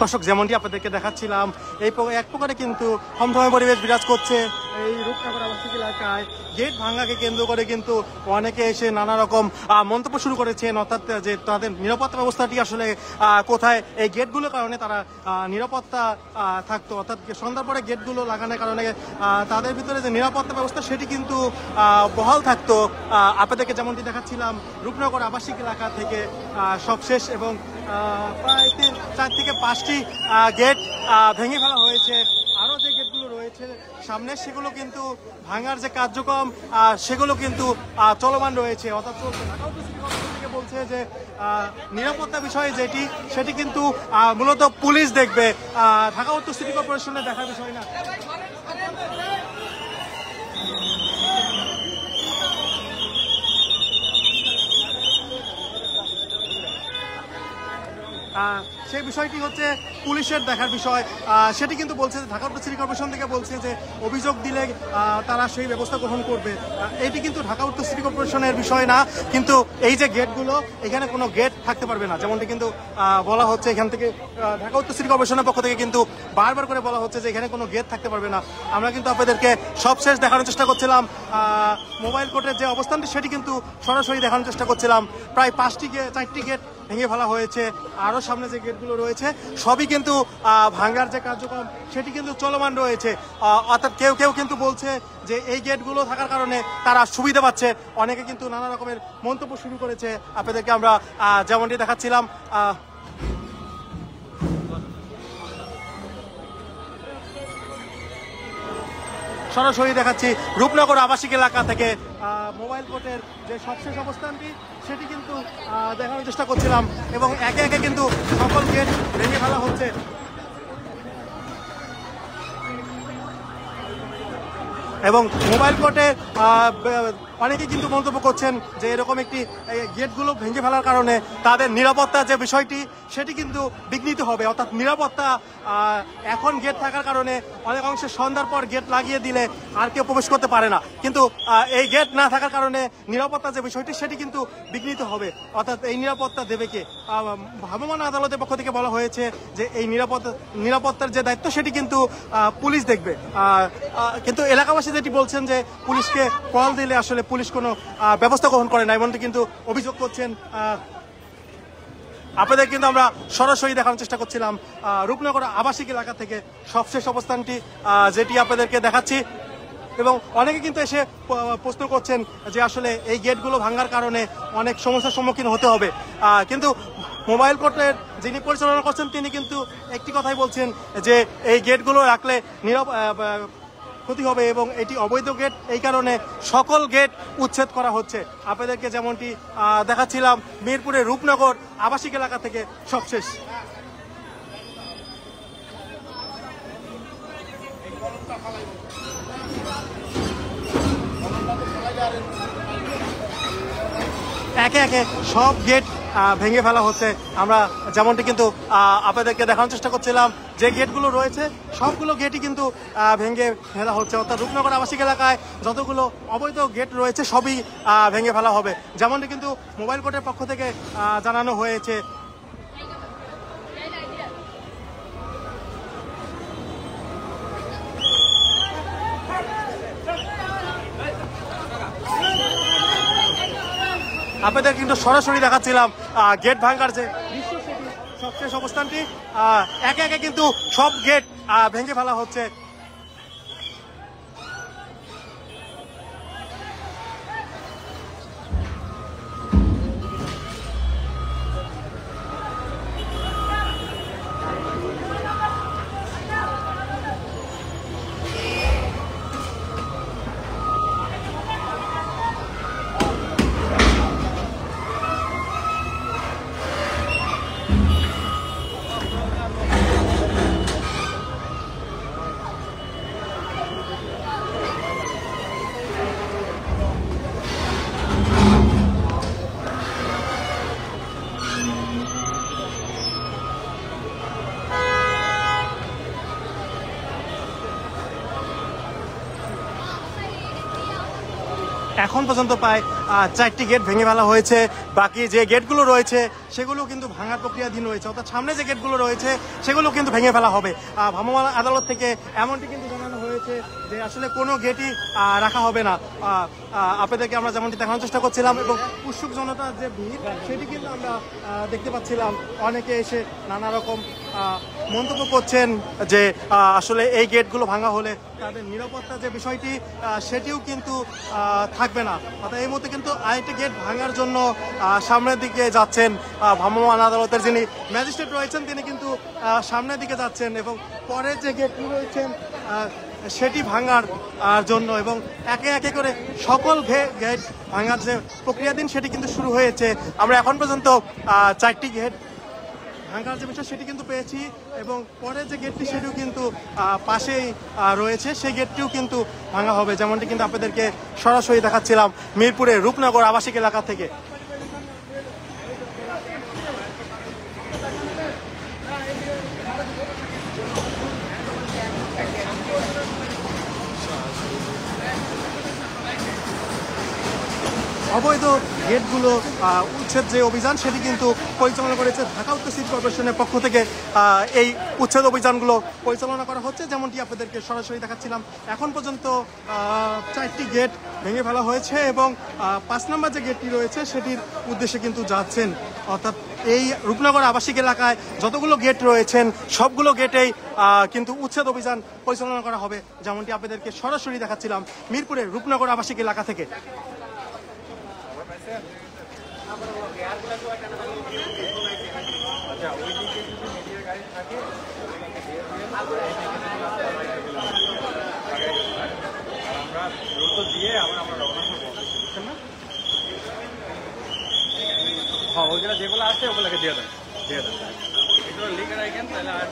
দর্শক যেমনটি আপনাদেরকে দেখাচ্ছিলাম এক প্রকারে কিন্তু থমথমে পরিবেশ বিরাজ করছে এই রূপনগর আবাসিক এলাকায়। গেট ভাঙাকে কেন্দ্র করে কিন্তু অনেকে এসে নানা রকম মন্তব্য শুরু করেছেন, অর্থাৎ যে তাদের নিরাপত্তা ব্যবস্থাটি আসলে কোথায়, এই গেটগুলোর কারণে তারা নিরাপত্তা থাকতো, অর্থাৎ সন্ধ্যার পরে গেটগুলো লাগানোর কারণে তাদের ভিতরে যে নিরাপত্তা ব্যবস্থা সেটি কিন্তু বহাল থাকতো। আপনাদেরকে যেমনটি দেখাচ্ছিলাম রূপনগর আবাসিক এলাকা থেকে সবশেষ এবং প্রায় 4 থেকে 5টি গেট ভেঙে ফেলা হয়েছে। আরও যে গেটগুলো রয়েছে সামনে সেগুলো কিন্তু ভাঙার যে কার্যক্রম সেগুলো কিন্তু চলমান রয়েছে, অর্থাৎ চলছে। ঢাকা উত্তর সিটি কর্পোরেশন থেকে বলছে যে নিরাপত্তা বিষয়ে যেটি সেটি কিন্তু মূলত পুলিশ দেখবে, ঢাকা উত্তর সিটি কর্পোরেশনের দেখার বিষয় না। সেই বিষয়টি হচ্ছে পুলিশের দেখার বিষয়, সেটি কিন্তু বলছে যে ঢাকা উত্তর সিটি কর্পোরেশন থেকে বলছে যে অভিযোগ দিলে তারা সেই ব্যবস্থা গ্রহণ করবে। এটি কিন্তু ঢাকা উত্তর সিটি কর্পোরেশনের বিষয় না, কিন্তু এই যে গেটগুলো এখানে কোনো গেট থাকতে পারবে না, যেমনটি কিন্তু বলা হচ্ছে এখান থেকে ঢাকা উত্তর সিটি কর্পোরেশনের পক্ষ থেকে কিন্তু বারবার করে বলা হচ্ছে যে এখানে কোনো গেট থাকতে পারবে না। আমরা কিন্তু আপনাদেরকে সবশেষ দেখানোর চেষ্টা করছিলাম মোবাইল কোর্টের যে অবস্থানটি সেটি কিন্তু সরাসরি দেখানোর চেষ্টা করছিলাম। প্রায় 4টি গেট ভেঙে ফেলা হয়েছে, আরও সামনে যে গেটগুলো রয়েছে সবই কিন্তু ভাঙার যে কার্যক্রম সেটি কিন্তু চলমান রয়েছে। অর্থাৎ কেউ কিন্তু বলছে যে এই গেটগুলো থাকার কারণে তারা সুবিধা পাচ্ছে, অনেকে কিন্তু নানা রকমের মন্তব্য শুরু করেছে। আপনাদেরকে আমরা যেমনটি দেখাচ্ছিলাম সরাসরি দেখাচ্ছি রূপনগর আবাসিক এলাকা থেকে মোবাইল কোর্টের যে সবশেষ অবস্থানটি সেটি কিন্তু দেখানোর চেষ্টা করছিলাম এবং একে একে কিন্তু সকল গেট ভেঙে ফেলা হচ্ছে। এবং মোবাইল কোর্টে অনেকে কিন্তু মন্তব্য করছেন যে এরকম একটি গেটগুলো ভেঙে ফেলার কারণে তাদের নিরাপত্তা যে বিষয়টি সেটি কিন্তু বিঘ্নিত হবে, অর্থাৎ নিরাপত্তা এখন গেট থাকার কারণে অনেক অংশে সন্ধ্যার পর গেট লাগিয়ে দিলে আর কেউ প্রবেশ করতে পারে না, কিন্তু এই গেট না থাকার কারণে নিরাপত্তা যে বিষয়টি সেটি কিন্তু বিঘ্নিত হবে। অর্থাৎ এই নিরাপত্তা দেবে কে? ভ্রাম্যমাণ আদালতের পক্ষ থেকে বলা হয়েছে যে এই নিরাপত্তার যে দায়িত্ব সেটি কিন্তু পুলিশ দেখবে, কিন্তু এলাকাবাসী যেটি বলছেন যে পুলিশকে কল দিলে আসলে পুলিশ কোনো ব্যবস্থা গ্রহণ করে না, এমনটি কিন্তু অভিযোগ করছেন। আপনাদের কিন্তু আমরা সরাসরি দেখানোর চেষ্টা করছিলাম রূপনগর আবাসিক এলাকা থেকে সবশেষ অবস্থানটি যেটি আপনাদেরকে দেখাচ্ছি। এবং অনেকে কিন্তু এসে প্রশ্ন করছেন যে আসলে এই গেটগুলো ভাঙার কারণে অনেক সমস্যার সম্মুখীন হতে হবে, কিন্তু মোবাইল কোর্টের যিনি পরিচালনা করছেন তিনি কিন্তু একটি কথাই বলছেন যে এই গেটগুলো রাখলে ক্ষতি হবে এবং এটি অবৈধ গেট, এই কারণে সকল গেট উচ্ছেদ করা হচ্ছে। আপনাদেরকে যেমনটি দেখাচ্ছিলাম মিরপুরের রূপনগর আবাসিক এলাকা থেকে সবশেষ। একে একে সব গেট ভেঙে ফেলা হচ্ছে। আমরা যেমনটি কিন্তু আপনাদেরকে দেখানোর চেষ্টা করছিলাম যে গেটগুলো রয়েছে সবগুলো গেটই কিন্তু ভেঙে ফেলা হচ্ছে, অর্থাৎ রূপনগর আবাসিক এলাকায় যতগুলো অবৈধ গেট রয়েছে সবই ভেঙে ফেলা হবে, যেমনটি কিন্তু মোবাইল কোর্টের পক্ষ থেকে জানানো হয়েছে। আপনাদের কিন্তু সরাসরি দেখাচ্ছিলাম গেট ভাঙার যে দৃশ্য সেটি সবশেষ অবস্থানটি, একে একে কিন্তু সব গেট ভেঙে ফেলা হচ্ছে। এখন পর্যন্ত প্রায় 4টি গেট ভেঙে ফেলা হয়েছে। বাকি যে গেটগুলো রয়েছে সেগুলো কিন্তু ভাঙার প্রক্রিয়াধীন রয়েছে, অর্থাৎ সামনে যে গেটগুলো রয়েছে সেগুলো কিন্তু ভেঙে ফেলা হবে। ভ্রাম্যমাণ আদালত থেকে এমনটি কিন্তু জানানো হয়েছে যে আসলে কোনো গেটই রাখা হবে না। আপনাদেরকে আমরা যেমনটি দেখানোর চেষ্টা করছিলাম এবং উৎসুক জনতার যে ভিড় সেটি কিন্তু আমরা দেখতে পাচ্ছিলাম। অনেকে এসে নানা রকম মন্তব্য করছেন যে আসলে এই গেটগুলো ভাঙা হলে তাদের নিরাপত্তা যে বিষয়টি সেটিও কিন্তু থাকবে না। অর্থাৎ এই মুহূর্তে কিন্তু আরেকটি গেট ভাঙার জন্য সামনের দিকে যাচ্ছেন ভ্রাম্যমাণ আদালতের যিনি ম্যাজিস্ট্রেট রয়েছেন, তিনি কিন্তু সামনের দিকে যাচ্ছেন এবং পরে যে গেটগুলো রয়েছেন সেটি ভাঙার জন্য এবং একে একে করে সকল গেট ভাঙার যে প্রক্রিয়াধীন সেটি কিন্তু শুরু হয়েছে। আমরা এখন পর্যন্ত 4টি গেট ভাঙার যে বিষয় সেটি কিন্তু পেয়েছি এবং পরে যে গেটটি সেটিও কিন্তু পাশেই রয়েছে, সেই গেটটিও কিন্তু ভাঙা হবে, যেমনটি কিন্তু আপনাদেরকে সরাসরি দেখাচ্ছিলাম মিরপুরের রূপনগর আবাসিক এলাকা থেকে। অবৈধ গেটগুলো উচ্ছেদ যে অভিযান সেটি কিন্তু পরিচালনা করেছে ঢাকা উত্তর সিটি কর্পোরেশনের পক্ষ থেকে। এই উচ্ছেদ অভিযানগুলো পরিচালনা করা হচ্ছে, যেমনটি আপনাদেরকে সরাসরি দেখাচ্ছিলাম। এখন পর্যন্ত 4টি গেট ভেঙে ফেলা হয়েছে এবং 5 নম্বর যে গেটটি রয়েছে সেটির উদ্দেশ্যে কিন্তু যাচ্ছেন। অর্থাৎ এই রূপনগর আবাসিক এলাকায় যতগুলো গেট রয়েছেন সবগুলো গেটেই কিন্তু উচ্ছেদ অভিযান পরিচালনা করা হবে, যেমনটি আপনাদেরকে সরাসরি দেখাচ্ছিলাম মিরপুরের রূপনগর আবাসিক এলাকা থেকে। হ্যাঁ, ওইগুলো যেগুলো আছে ওগুলোকে দিয়ে দেন, এগুলো লিখে রাখেন তাহলে আর